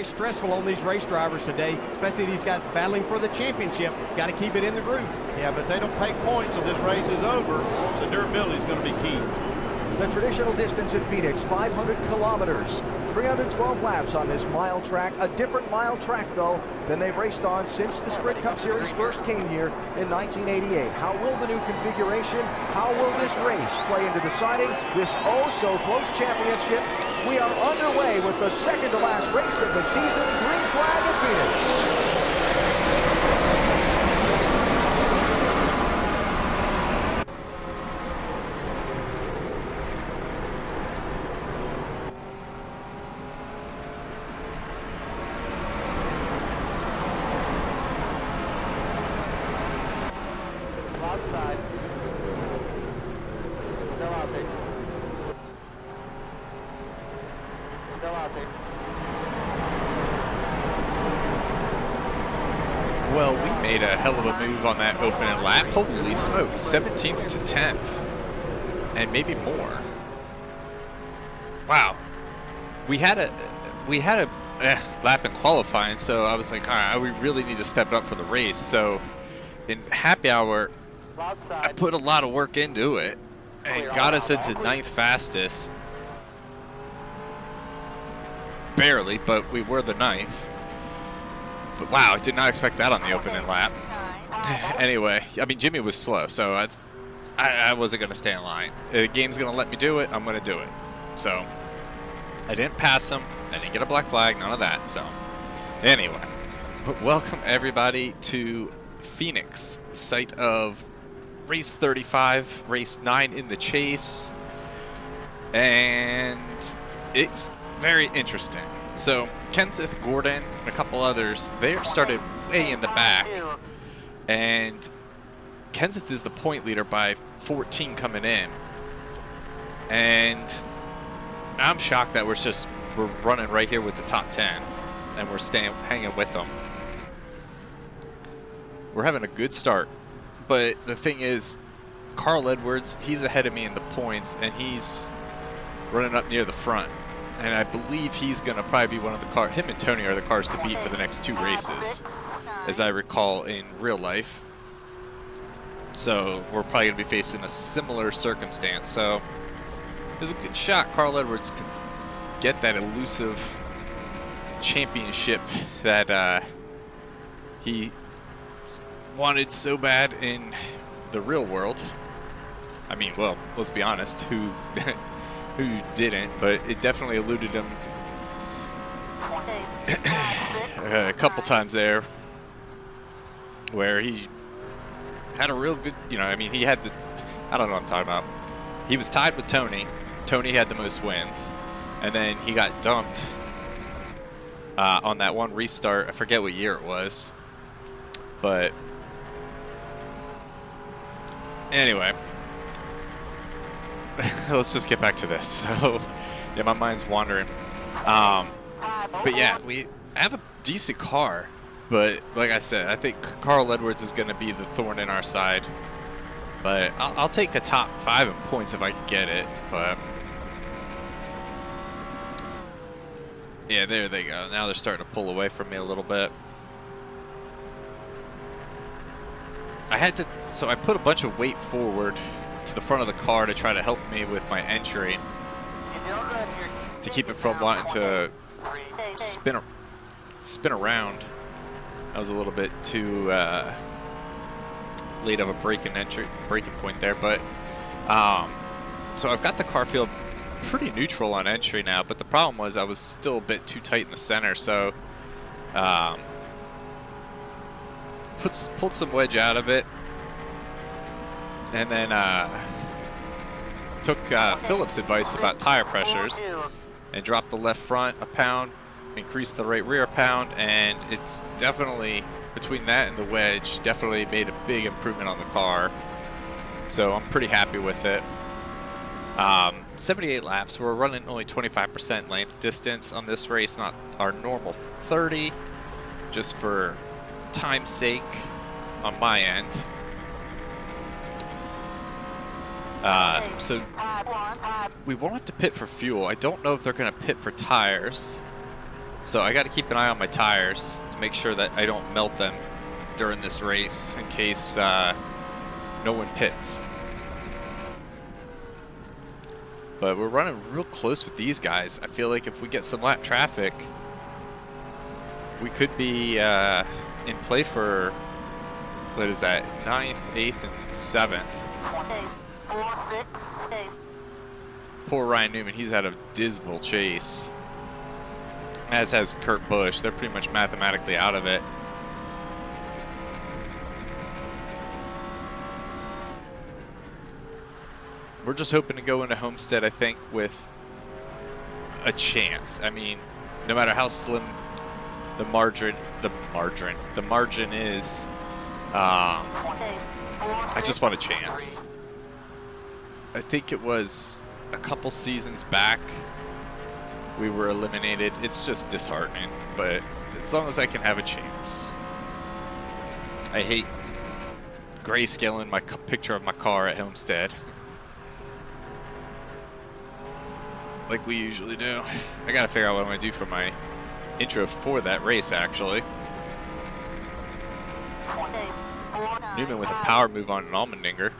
very stressful on these race drivers today, especially these guys battling for the championship. Got to keep it in the groove. Yeah, but they don't take points till this race is over, so durability is going to be key. The traditional distance in Phoenix, 500 kilometers, 312 laps on this mile track. A different mile track, though, than they've raced on since the Sprint Cup Series first came here in 1988. How will the new configuration, how will this race play into deciding this oh-so-close championship? We are underway with the second-to-last race of the season, green flag at Phoenix. Well, we made a hell of a move on that opening lap. Holy smokes, 17th to 10th, and maybe more. Wow, we had a lap in qualifying, so I was like, all right, we really need to step it up for the race. So in happy hour, I put a lot of work into it and got us into 9th fastest. Barely, but we were the 9th. But wow, I did not expect that on the opening lap. Anyway, I mean, Jimmy was slow, so I wasn't going to stay in line. The game's going to let me do it, I'm going to do it. So I didn't pass him, I didn't get a black flag, none of that. So anyway, welcome everybody to Phoenix, site of race 35, race 9 in the chase. And it's very interesting. So Kenseth, Gordon, and a couple others, they started way in the back, and Kenseth is the point leader by 14 coming in, and I'm shocked that we're running right here with the top 10, and we're hanging with them. We're having a good start, but the thing is, Carl Edwards, he's ahead of me in the points, and he's running up near the front. And I believe he's going to probably be one of the cars. Him and Tony are the cars to beat for the next 2 races, as I recall in real life. So we're probably going to be facing a similar circumstance. So there's a good shot Carl Edwards could get that elusive championship that he wanted so bad in the real world. I mean, well, let's be honest, who didn't, but it definitely eluded him a couple times there, where he had a real good, I mean, he had I don't know what I'm talking about. He was tied with Tony. Tony had the most wins, and then he got dumped on that one restart. I forget what year it was, but anyway. Let's just get back to this. So, yeah, my mind's wandering. But yeah, we have a decent car, but like I said, I think Carl Edwards is going to be the thorn in our side. But I'll take a top 5 in points if I can get it. But yeah, there they go. Now they're starting to pull away from me a little bit. So I put a bunch of weight forward to the front of the car to try to help me with my entry, to keep it from wanting to spin around. That was a little bit too late of a breaking point there, but so I've got the car field pretty neutral on entry now, but the problem was I was still a bit too tight in the center, so pulled some wedge out of it. And then took Phillips' advice about tire pressures and dropped the left front a pound, increased the right rear a pound, and it's definitely, between that and the wedge, definitely made a big improvement on the car. So I'm pretty happy with it. 78 laps. We're running only 25% length distance on this race, not our normal 30, just for time's sake on my end. So we won't have to pit for fuel. I don't know if they're going to pit for tires. So I got to keep an eye on my tires to make sure that I don't melt them during this race in case no one pits. But we're running real close with these guys. I feel like if we get some lap traffic, we could be in play for, what is that, 9th, 8th, and 7th. Poor Ryan Newman, he's had a dismal chase. As has Kurt Busch. They're pretty much mathematically out of it. We're just hoping to go into Homestead, I think, with a chance. I mean, no matter how slim the margin is, I just want a chance. I think it was a couple seasons back we were eliminated. It's just disheartening, but as long as I can have a chance. I hate grayscaling my picture of my car at Homestead like we usually do. I gotta figure out what I'm gonna do for my intro for that race, actually. Newman with a power move on an Allmendinger.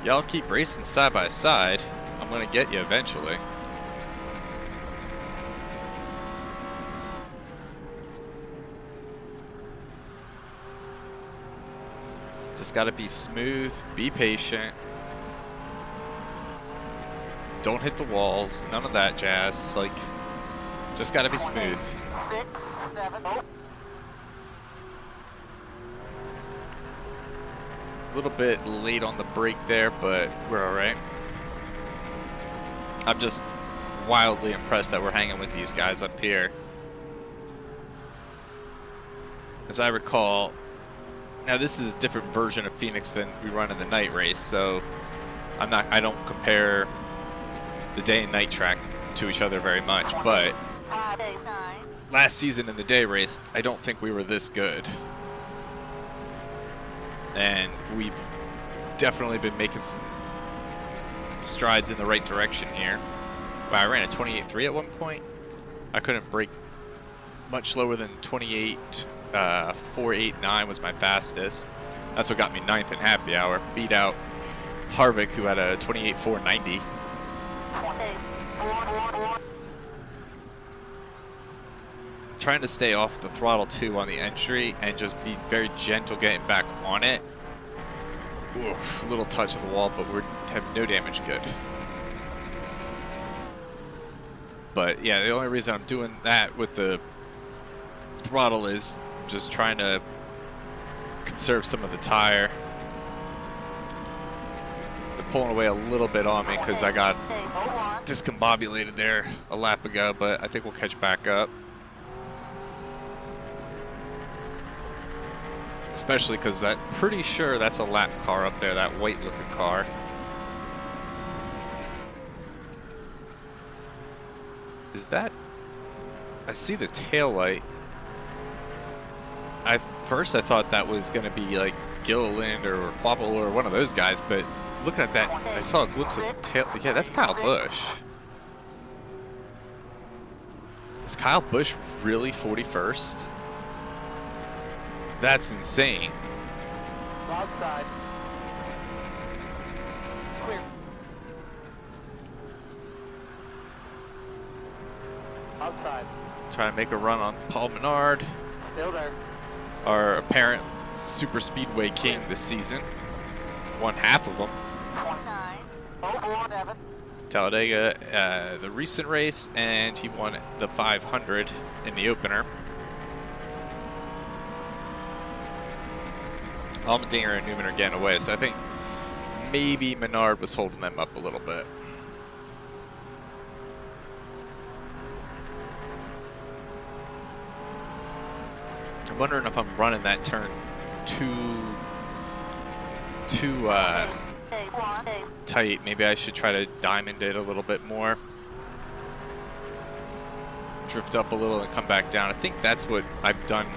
Y'all keep racing side by side. I'm gonna get you eventually. Just gotta be smooth, be patient. Don't hit the walls, none of that jazz. Like, just gotta be smooth. A little bit late on the brake there, but we're all right. I'm just wildly impressed that we're hanging with these guys up here. As I recall, now this is a different version of Phoenix than we run in the night race, so I don't compare the day and night track to each other very much, but last season in the day race, I don't think we were this good. And we've definitely been making some strides in the right direction here. Wow, I ran a 28.3 at one point. I couldn't break much lower than 28.489 was my fastest. That's what got me 9th in happy hour. Beat out Harvick, who had a 28.490. Trying to stay off the throttle too on the entry and just be very gentle getting back on it. Oof, a little touch of the wall, but we have no damage good. But yeah, the only reason I'm doing that with the throttle is I'm just trying to conserve some of the tire. They're pulling away a little bit on me because I got discombobulated there a lap ago, but I think we'll catch back up. Especially because I'm pretty sure that's a lap car up there, that white looking car. Is that? I see the tail light. First I thought that was going to be like Gilliland or Quabble or one of those guys, but looking at that, I saw a glimpse at the tail. Yeah, that's Kyle Busch. Is Kyle Busch really 41st? That's insane. Outside. Clear. Outside. Trying to make a run on Paul Menard. Still there. Our apparent super speedway king this season. Won half of them. 29.047. Talladega, the recent race, and he won the 500 in the opener. Allmendinger and Newman are getting away, so I think maybe Menard was holding them up a little bit. I'm wondering if I'm running that turn too tight. Maybe I should try to diamond it a little bit more. Drift up a little and come back down. I think that's what I've done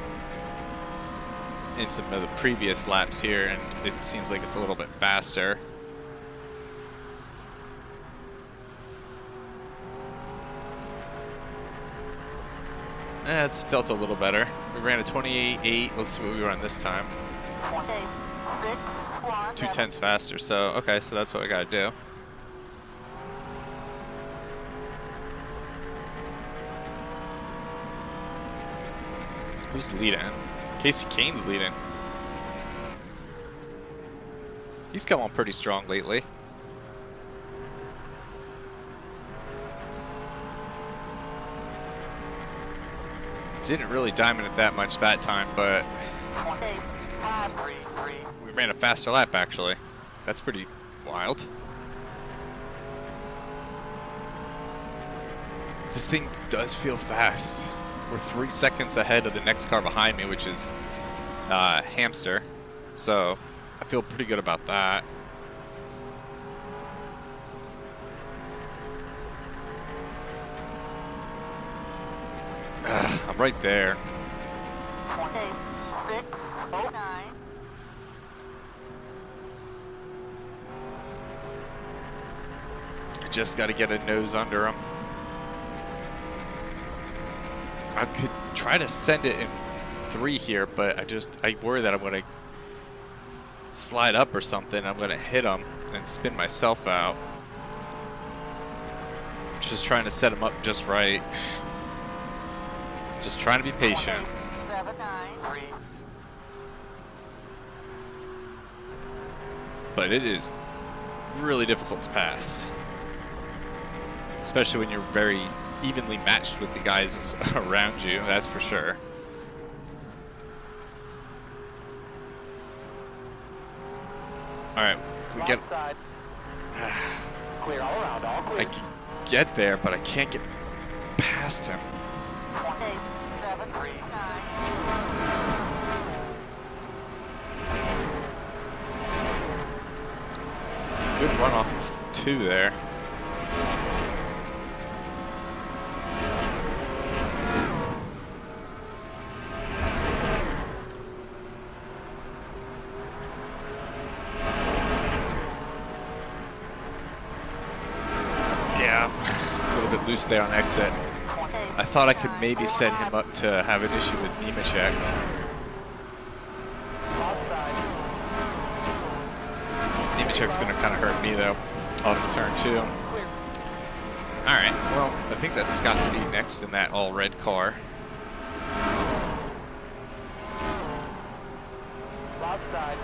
in some of the previous laps here, and it seems like it's a little bit faster. It's felt a little better. We ran a 28.8. Let's see what we run this time. 2/10 faster. So okay, so that's what I gotta do. Who's leading? Casey Kane's leading. He's come on pretty strong lately. Didn't really diamond it that much that time, but we ran a faster lap actually. That's pretty wild. This thing does feel fast. We're 3 seconds ahead of the next car behind me, which is Hamster. So I feel pretty good about that. I'm right there. 26.09. I just got to get a nose under him. I could try to send it in 3 here, but I worry that I'm going to slide up or something. I'm going to hit him and spin myself out. Just trying to set him up just right. Just trying to be patient. 793. But it is really difficult to pass. Especially when you're very evenly matched with the guys around you, that's for sure. Alright, can we get... Side. Clear all around, all clear. I can get there, but I can't get past him. 2739. Good run off of 2 there. Yeah, a little bit loose there on exit. I thought I could maybe set him up to have an issue with Nemechek. Nemechek's going to kind of hurt me though, off of turn 2. Alright, well, I think that's Scott Speed next in that all-red car. Loud side.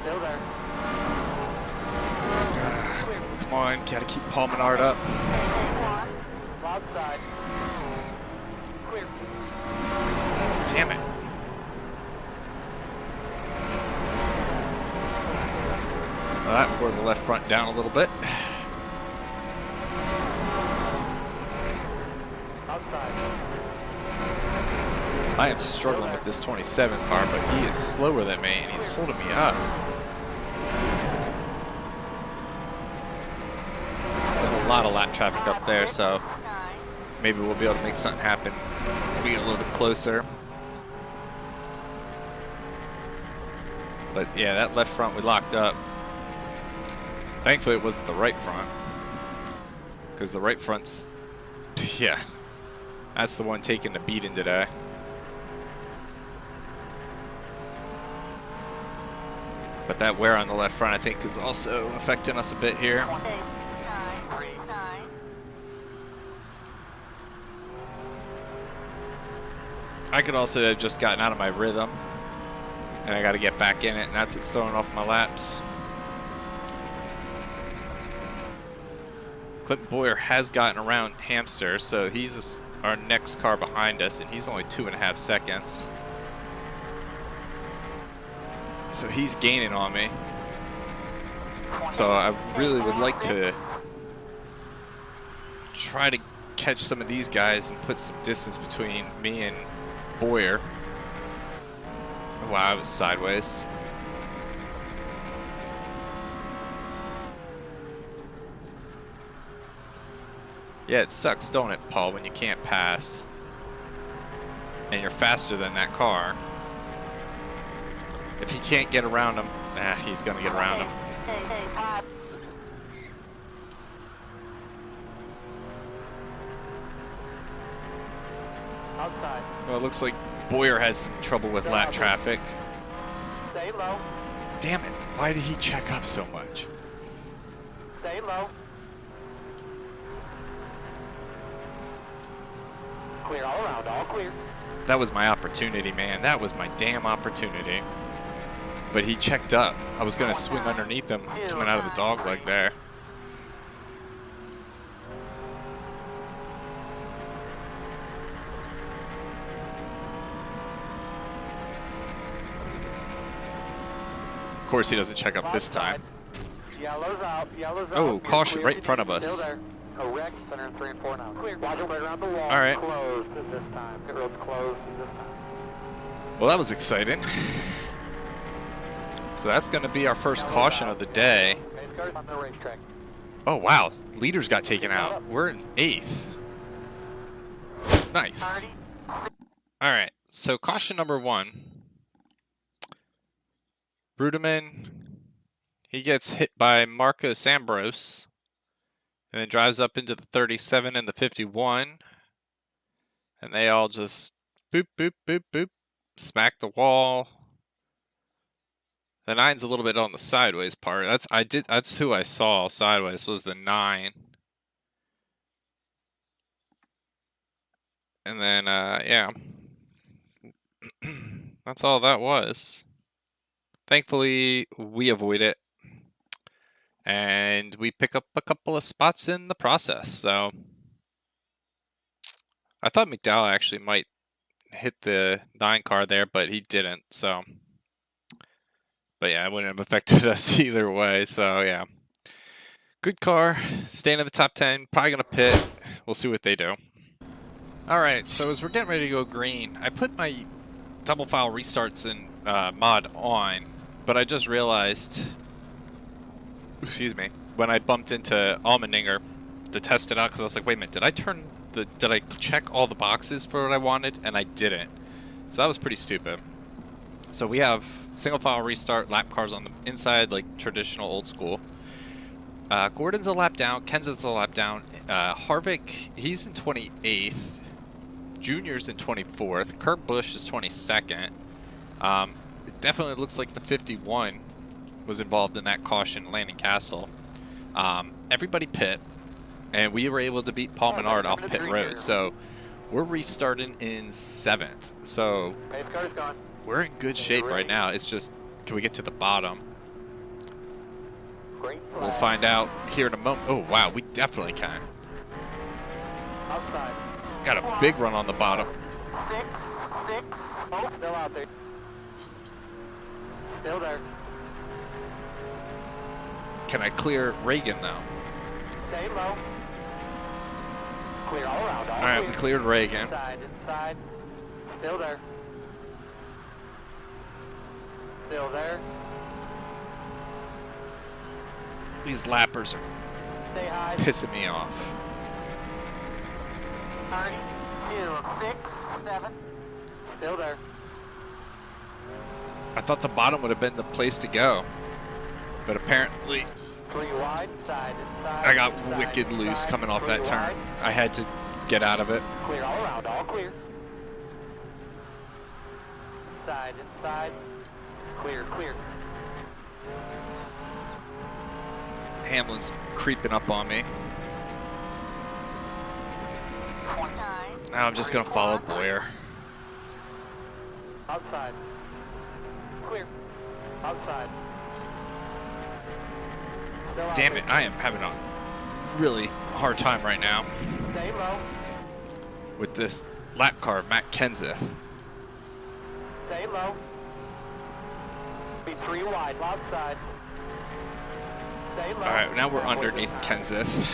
Still there. Come on, gotta keep Paul Menard up. Loud side. Clear. Damn it. Well, that wore the left front down a little bit. Outside. I am struggling with this 27 car, but he is slower than me and he's holding me up. There's a lot of lap traffic up there, so maybe we'll be able to make something happen. We'll be a little bit closer. But yeah, that left front we locked up. Thankfully it wasn't the right front. Because the right front's, yeah, that's the one taking the beating today. But that wear on the left front I think is also affecting us a bit here. I could also have just gotten out of my rhythm, and I got to get back in it, and that's what's throwing off my laps. Clinton Boyer has gotten around Hamster, so he's our next car behind us, and he's only 2.5 seconds. So he's gaining on me. So I really would like to try to catch some of these guys and put some distance between me and Boyer. Wow, I was sideways. Yeah, it sucks, don't it, Paul, when you can't pass and you're faster than that car. If he can't get around him, he's gonna get around him. Outside. Well, it looks like Boyer had some trouble with lap traffic. Stay low. Damn it. Why did he check up so much? Stay low. Clear all around, all clear. That was my opportunity, man. That was my damn opportunity. But he checked up. I was going to swing underneath him coming out of the dogleg there. Of course, he doesn't check up this time. Yellow's out, yellow's out. Oh, caution right in front of us. Still there. Correct, center 3 and 4 now. Clear. Watch it right around the wall. All right. Closed at this time. Pit road's closed at this time. Well, that was exciting. So that's going to be our first caution of the day. Pace cars on the racetrack. Oh, wow. Leaders got taken out. We're in 8th. Nice. All right. So caution number 1. Ruderman, he gets hit by Marcos Ambrose and then drives up into the 37 and the 51. And they all just boop, boop, boop, boop, smack the wall. The 9's a little bit on the sideways part. That's who I saw sideways, was the 9. And then yeah. That's all that was. Thankfully, we avoid it. And we pick up a couple of spots in the process. So I thought McDowell actually might hit the 9 car there, but he didn't. So but yeah, it wouldn't have affected us either way. So yeah, good car, staying in the top 10, probably gonna pit. We'll see what they do. All right, so as we're getting ready to go green, I put my double file restarts in mod on, but I just realized, excuse me, when I bumped into Allmendinger to test it out, because I was like, wait a minute, did I check all the boxes for what I wanted? And I didn't. So that was pretty stupid. So we have single file restart, lap cars on the inside, like traditional old school. Gordon's a lap down, Kenseth's a lap down. Harvick, he's in 28th. Junior's in 24th. Kurt Busch is 22nd. It definitely looks like the 51 was involved in that caution, Landon Castle. Everybody pit, and we were able to beat Paul Menard off pit road. So we're restarting in 7th. So Pace car's gone. we're in good shape right now. It's just, can we get to the bottom? Great We'll flag. find out here in a moment. Oh, wow, we definitely can. Outside. Got a big run on the bottom. 6. Oh, still out there. Still there. Can I clear Reagan, though? Stay low. Clear all around. All right, we cleared Reagan. Inside. Still there. Still there. These lappers are Stay high. pissing me off. 30, 2, 6, 7. Still there. I thought the bottom would have been the place to go, but apparently 3 wide, inside. I got inside, wicked loose inside, coming off 3 that turn. wide. I had to get out of it. Clear all around, all clear. Inside. Clear. Hamlin's creeping up on me. 29. Now I'm just going to follow Boyer. Outside. Clear. Outside. Still out Damn there. it, I am having a really hard time right now Stay low. with this lap car, Matt Kenseth. Stay low. Be 3 wide, outside. Stay low. All right, now we're underneath Kenseth.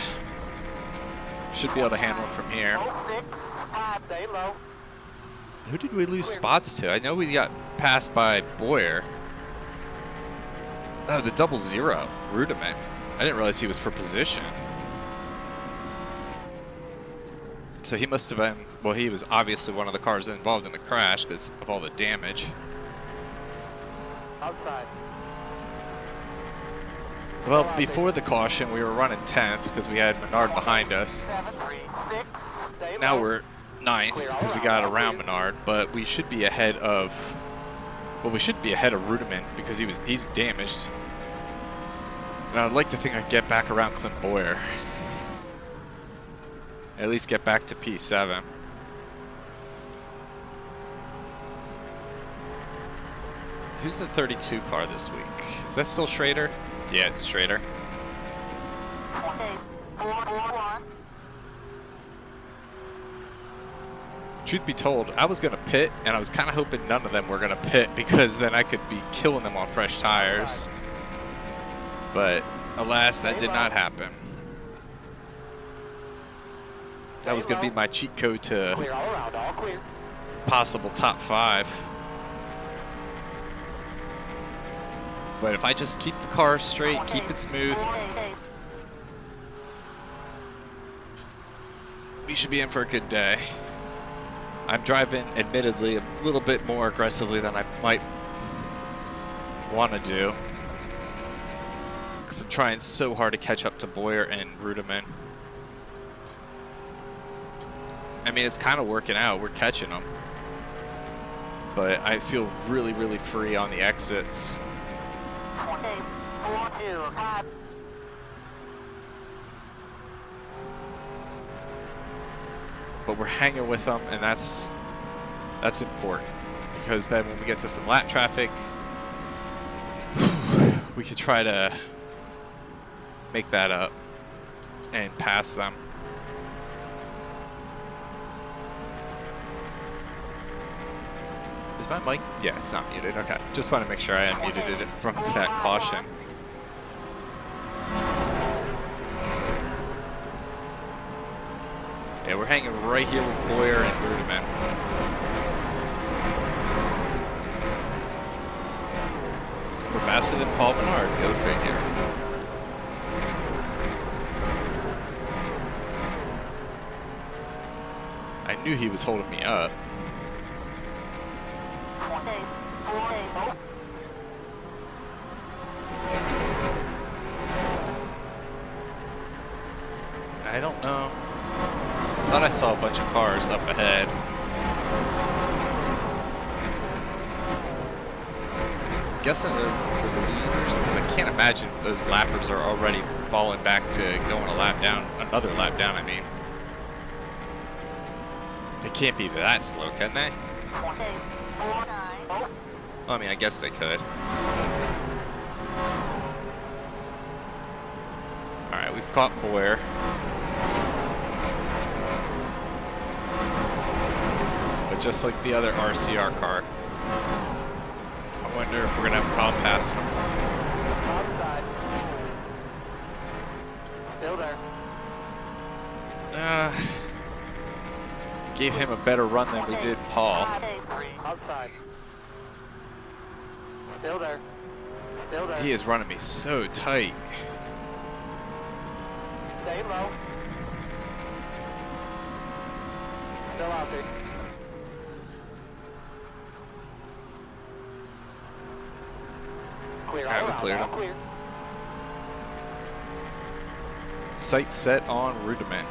Should be able to handle it from here. 6, 5, stay low. Who did we lose spots to? I know we got passed by Boyer. Oh, the 00, Ruderman. I didn't realize he was for position. So he must have been, well, he was obviously one of the cars involved in the crash because of all the damage. Outside. Well, before the caution, we were running 10th because we had Menard behind us. 7, 3, 6, stay Now low. we're 9th because we got around Menard, but we should be ahead of, well, we should be ahead of Rudiman because he's damaged. And I'd like to think I'd get back around Clint Boyer. At least get back to P7. Who's the 32 car this week? Is that still Schrader? Yeah, it's Schrader. Truth be told, I was going to pit, and I was kind of hoping none of them were going to pit because then I could be killing them on fresh tires. But alas, that did not happen. That was going to be my cheat code to possible top 5. But if I just keep the car straight, keep it smooth, we should be in for a good day. I'm driving, admittedly, a little bit more aggressively than I might want to do, because I'm trying so hard to catch up to Boyer and Rudiman. I mean, it's kind of working out. We're catching them. But I feel really, really free on the exits. But we're hanging with them, and that's important, because then when we get to some lap traffic, we could try to make that up and pass them. Is my mic? Yeah, it's not muted. Okay, just want to make sure I unmuted it from that caution. Yeah, we're hanging right here with Boyer and Rudiman. We're faster than Paul Menard, go figure. I knew he was holding me up. I don't know. I thought I saw a bunch of cars up ahead. Guessing the leaders, because I can't imagine those lappers are already falling back to going a lap down, another lap down, I mean. They can't be that slow, can they? Well, I mean, I guess they could. Alright, we've caught Boyer. But just like the other RCR car, I wonder if we're going to have a problem passing him. Still there. Gave him a better run than we did Paul. Outside. Still there. Still there. He is running me so tight. Stay low. Still out there. Clear. Okay, we cleared him. Clear. Sight set on Rudiman.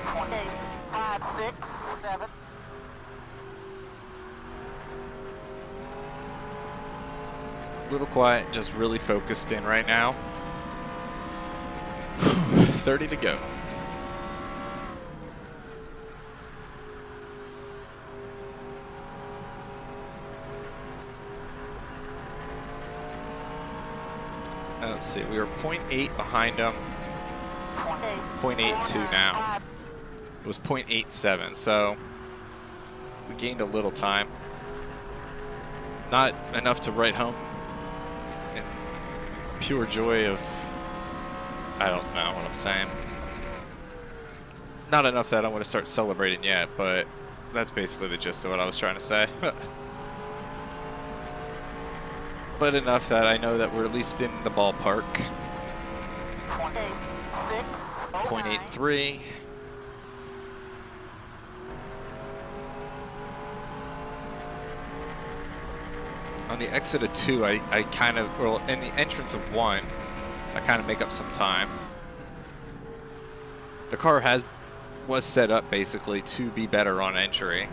20, 5, 6, 7. Little quiet, just really focused in right now. 30 to go. Let's see, we were 0.8 behind him. 0.82 now. It was 0.87, so we gained a little time. Not enough to write home in pure joy of, I don't know what I'm saying. Not enough that I want to start celebrating yet, but that's basically the gist of what I was trying to say. But enough that I know that we're at least in the ballpark. 0.83. On the exit of 2, I kind of, well, in the entrance of 1, I kind of make up some time. The car has was set up basically to be better on entry.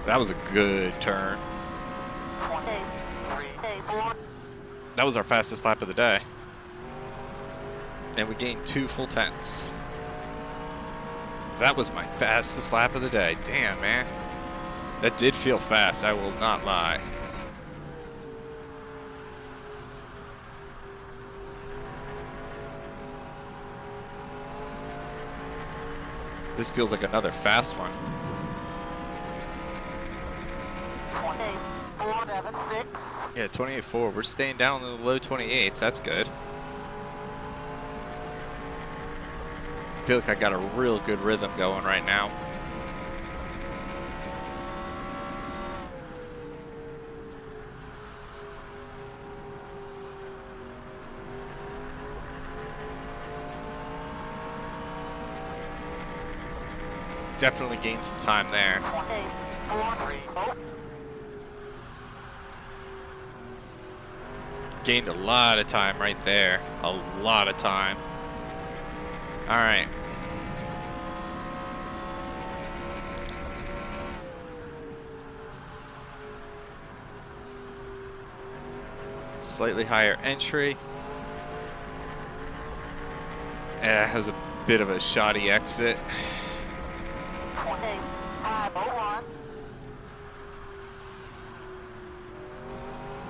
That was a good turn. That was our fastest lap of the day. And we gained 2 full tenths. That was my fastest lap of the day. Damn, man. That did feel fast, I will not lie. This feels like another fast one. 28.476. Yeah, 28.4. We're staying down in the low 28s. That's good. I feel like I got a real good rhythm going right now. Definitely gained some time there. 28.430. Gained a lot of time right there. A lot of time. All right. Slightly higher entry. It has a bit of a shoddy exit. 28.501.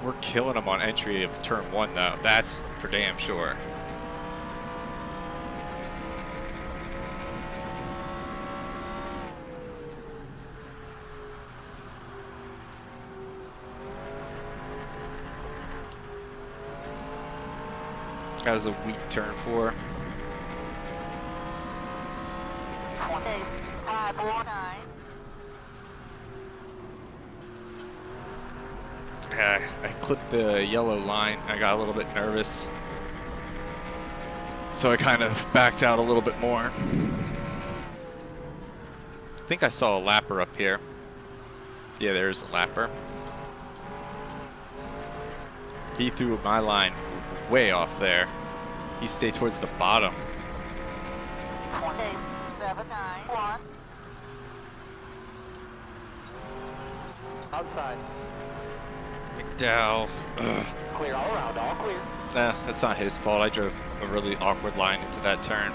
We're killing them on entry of turn 1 though. That's for damn sure. That was a weak turn 4. 28.549. I clipped the yellow line. I got a little bit nervous. So I kind of backed out a little bit more. I think I saw a lapper up here. Yeah, there's a lapper. He threw my line way off there. He stayed towards the bottom. 28.791. Outside. McDowell. Ugh. Clear all around, all clear. Nah, that's not his fault. I drove a really awkward line into that turn.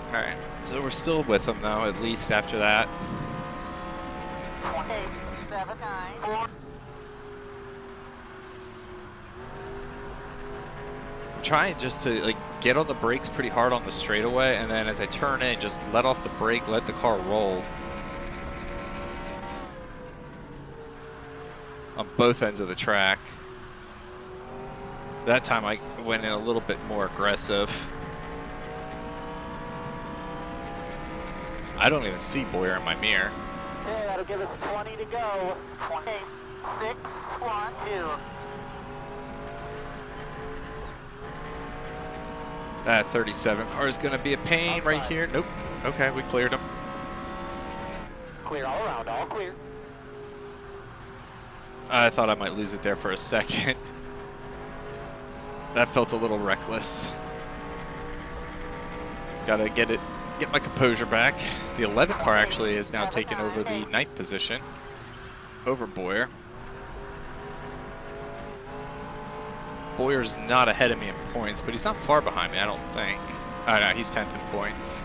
Alright, so we're still with him though, at least after that. 28.794. I'm trying just to like get on the brakes pretty hard on the straightaway, and then as I turn in, just let off the brake, let the car roll. On both ends of the track. That time I went in a little bit more aggressive. I don't even see Boyer in my mirror. Okay, that'll give us 20 to go. 28.612. That 37 car is going to be a pain right here. Nope. Okay, we cleared him. Clear all around, all clear. I thought I might lose it there for a second. That felt a little reckless. Gotta get my composure back. The 11 car actually has now taken over the 9th position over Boyer. Boyer's not ahead of me in points, but he's not far behind me, I don't think. Oh no, he's 10th in points.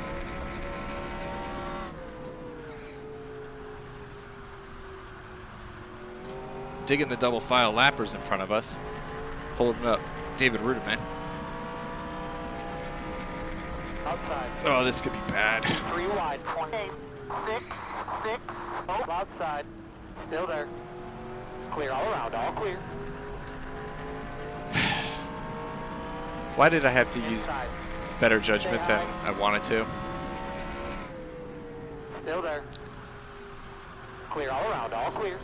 Digging the double file lappers in front of us. Holding up David Rudiman. Outside. Oh, this could be bad. 3 wide. 28.660. Outside. Still there. Clear all around, all clear. Why did I have to use Inside. better judgment than I wanted to? Still there. Clear all around, all clear.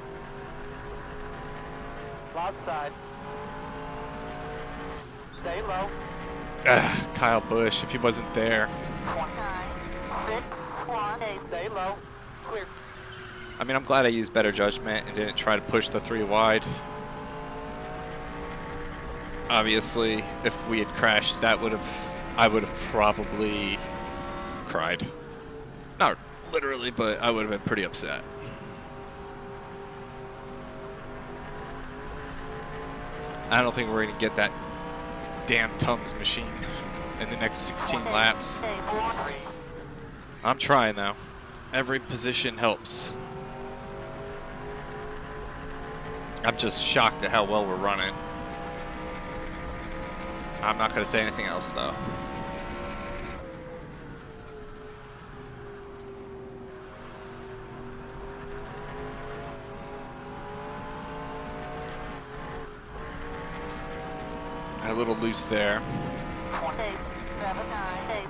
Outside. Stay low. Kyle Busch, if he wasn't there. 29.618. Stay low. Clear. I mean, I'm glad I used better judgment and didn't try to push the 3 wide. Obviously, if we had crashed, I would have probably cried. Not literally, but I would have been pretty upset. I don't think we're going to get that damn Tums machine in the next 16 laps. I'm trying though. Every position helps. I'm just shocked at how well we're running. I'm not going to say anything else though. A little loose there. 798.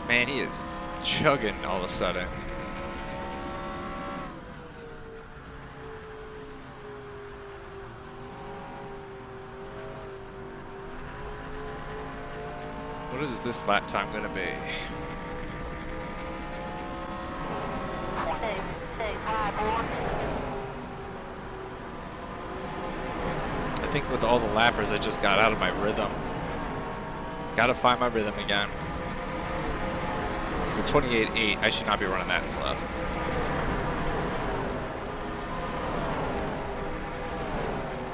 Man, he is chugging all of a sudden. What is this lap time going to be? I think with all the lappers, I just got out of my rhythm. Gotta find my rhythm again. It's a 28.8. I should not be running that slow.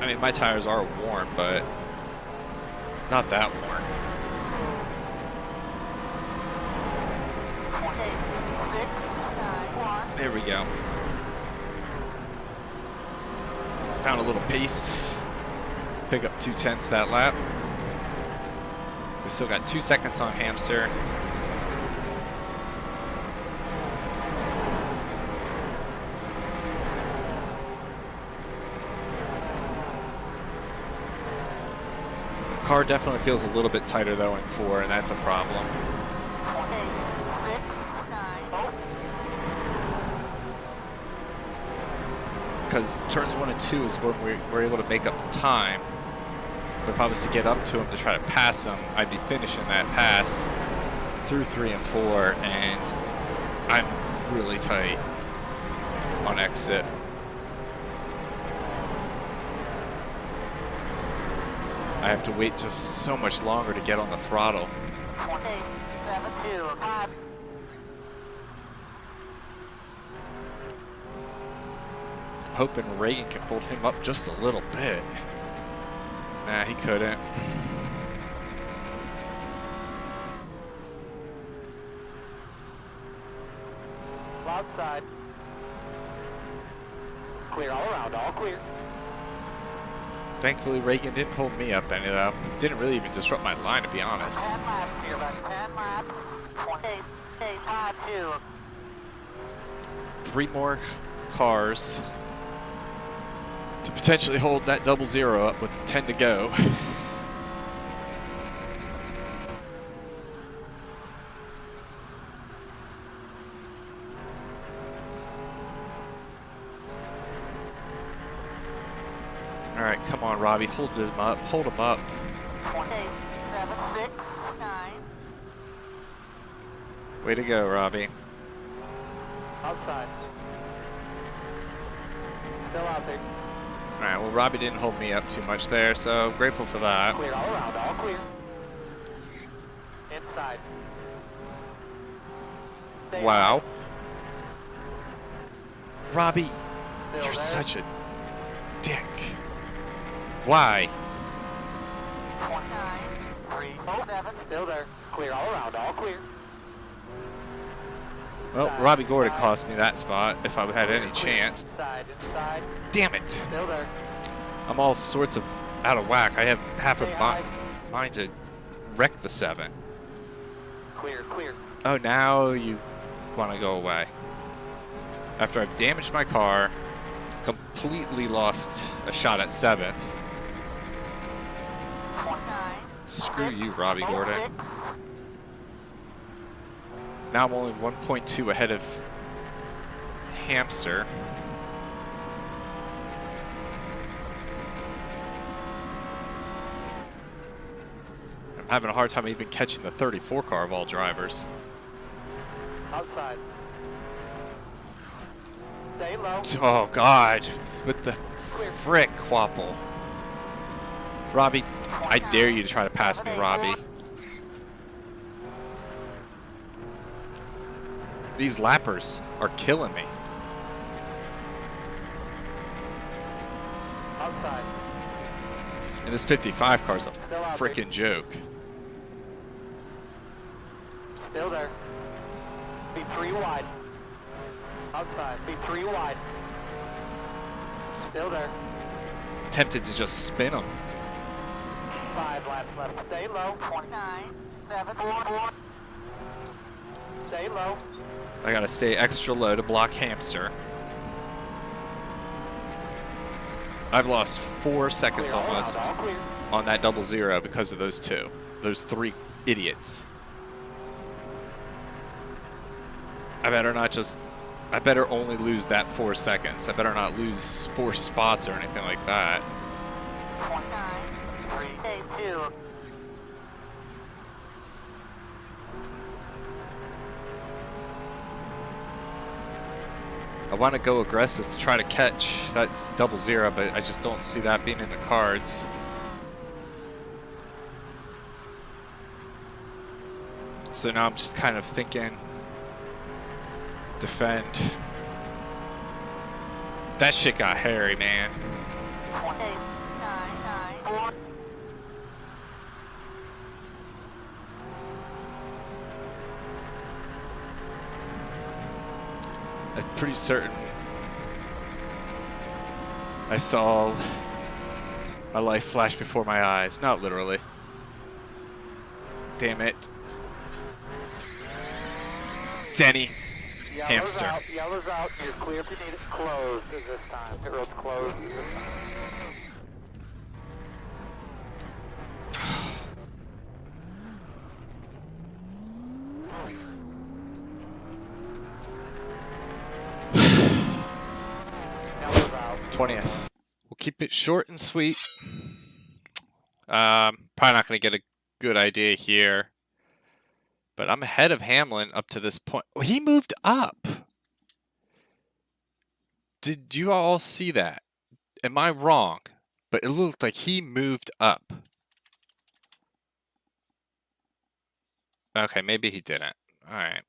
I mean, my tires are worn, but not that worn. There we go. Found a little pace. Pick up 2/10 that lap. We still got 2 seconds on Hamster. Car definitely feels a little bit tighter though in 4, and that's a problem. Because turns 1 and 2 is when we're able to make up the time. But if I was to get up to him to try to pass him, I'd be finishing that pass through 3 and 4, and I'm really tight on exit. I have to wait just so much longer to get on the throttle. 725. Hoping Reagan can hold him up just a little bit. Nah, he couldn't. Outside. Clear all around, all clear. Thankfully, Reagan didn't hold me up any though. Didn't really even disrupt my line, to be honest. 10 laps here, about 10 laps. 28.52. 3 more cars to potentially hold that 00 up with 10 to go. All right, come on, Robbie, hold him up, hold him up. 28.769. Way to go, Robbie. Outside. Still out there. All right, well, Robbie didn't hold me up too much there, so grateful for that. Clear all around, all clear. Inside. Stay Wow. Robbie, Still you're there. such a dick. Why? 29.307. Still there. Clear all around, all clear. Well, Robbie Gordon cost me that spot if I had any chance. Inside, inside. Damn it. Still there. I'm all sorts of out of whack. I have half of Stay high. mine to wreck the 7. Clear, clear. Oh, now you want to go away. After I've damaged my car, completely lost a shot at 7th. 29. Screw you, Robbie Gordon. Now I'm only 1.2 ahead of Hamster. I'm having a hard time even catching the 34 car of all drivers. Outside. Stay low. Oh, God. With the frick Quapple. Robbie, I dare you to try to pass me, Robbie. These lappers are killing me. Outside. And this 55 car's a freaking joke. Still there. Be 3 wide. Outside. Be 3 wide. Still there. Tempted to just spin them. 5 laps left. Stay low. 29. 7. 4. Stay low. I gotta stay extra low to block Hamster. I've lost 4 seconds Clear all almost around, all clear. on that 00 because of those two. Those 3 idiots. I better only lose that 4 seconds. I better not lose 4 spots or anything like that. 29. 3. 2. I want to go aggressive to try to catch that 00, but I just don't see that being in the cards. So now I'm just kind of thinking, defend. That shit got hairy, man. 28. 9. 4. I'm pretty certain I saw my life flash before my eyes. Not literally. Damn it. Denny. Yellow's Hamster. out. Yellow's out. You're clear if you need it closed this time. Pit road's closed this time. Yellow's out. 20th. We'll keep it short and sweet. Probably not going to get a good idea here. But I'm ahead of Hamlin up to this point. Oh, he moved up. Did you all see that? Am I wrong? But it looked like he moved up. Okay, maybe he didn't. All right.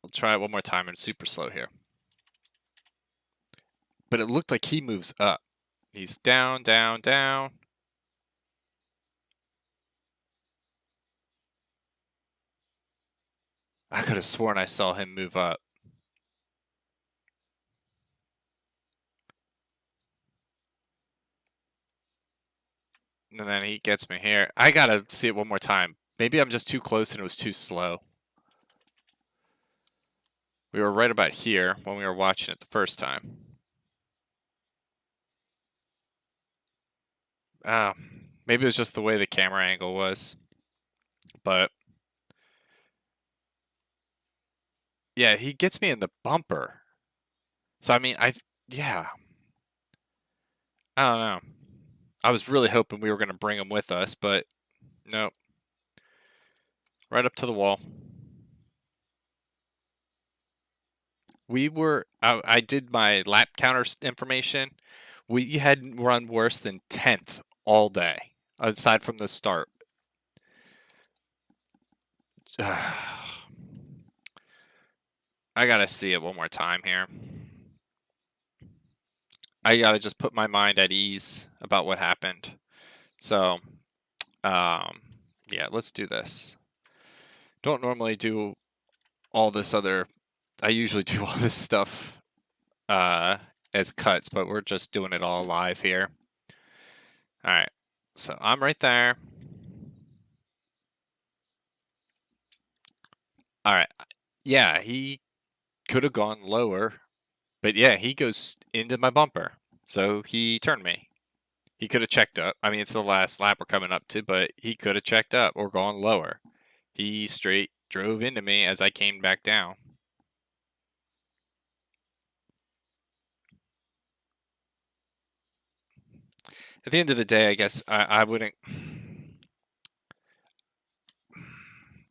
We'll try it one more time and super slow here. But it looked like he moves up. He's down, down, down. I could have sworn I saw him move up. And then he gets me here. I gotta see it one more time. Maybe I'm just too close and it was too slow. We were right about here when we were watching it the first time. Maybe it was just the way the camera angle was. But yeah, he gets me in the bumper. So I mean, yeah. I don't know. I was really hoping we were going to bring him with us, but nope. Right up to the wall. I did my lap counter information. We hadn't run worse than 10th all day, aside from the start. I gotta see it one more time here. I gotta just put my mind at ease about what happened. So, yeah, let's do this. Don't normally do all this other. I usually do all this stuff as cuts, but we're just doing it all live here. All right, so I'm right there. All right, yeah, he could have gone lower, but yeah, he goes into my bumper, so he turned me. He could have checked up. I mean, it's the last lap we're coming up to, but he could have checked up or gone lower. He straight drove into me as I came back down. At the end of the day, I guess I wouldn't.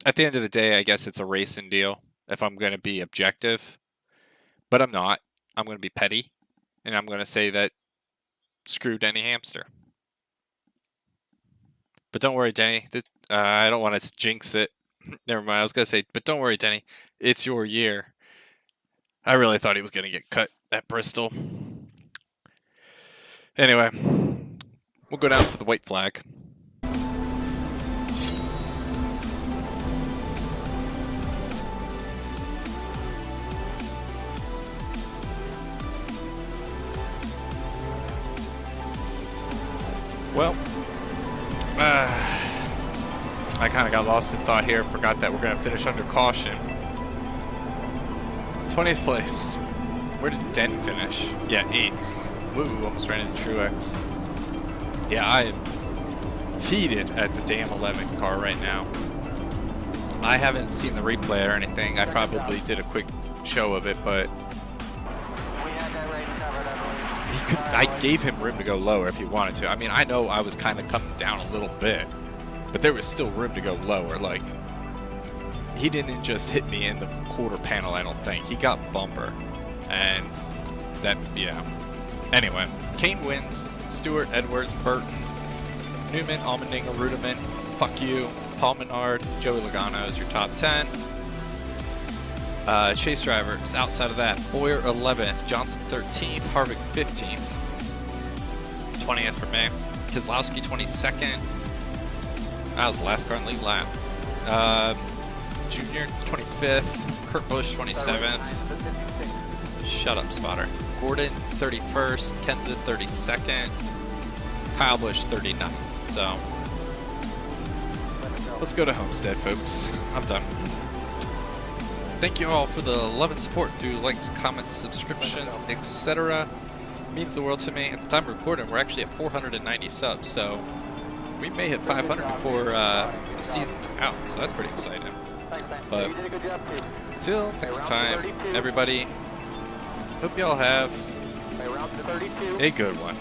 At the end of the day, I guess it's a racing deal if I'm going to be objective. But I'm not. I'm going to be petty. And I'm going to say that screw Denny Hamster. But don't worry, Denny. I don't want to jinx it. Never mind. I was going to say, but don't worry, Denny. It's your year. I really thought he was going to get cut at Bristol. Anyway, we'll go down for the white flag. Well, I kind of got lost in thought here. Forgot that we're going to finish under caution. 20th place. Where did Denny finish? Yeah, 8th. Woo, almost ran into Truex. Yeah, I am heated at the damn 11 car right now. I haven't seen the replay or anything. I probably did a quick show of it, but I gave him room to go lower if he wanted to. I mean, I know I was kind of coming down a little bit, but there was still room to go lower. Like, he didn't just hit me in the quarter panel, I don't think. He got bumper. And that, yeah. Anyway, Kane wins. Stewart, Edwards, Burton, Newman, Allmendinger, Rudiman, fuck you, Paul Menard, Joey Logano is your top 10. Chase drivers, outside of that, Boyer 11th, Johnson 13th, Harvick 15th, 20th for me, Keselowski 22nd, that was the last car in the lead lap, Junior 25th, Kurt Busch 27th, shut up spotter, Gordon 31st, Kenseth 32nd, Kyle Busch 39th, so let's go to Homestead, folks. I'm done. Thank you all for the love and support through likes, comments, subscriptions, etc. Means the world to me. At the time of recording, we're actually at 490 subs, so we may hit 500 before the season's out, so that's pretty exciting. But till next time, everybody, hope you all have a good one.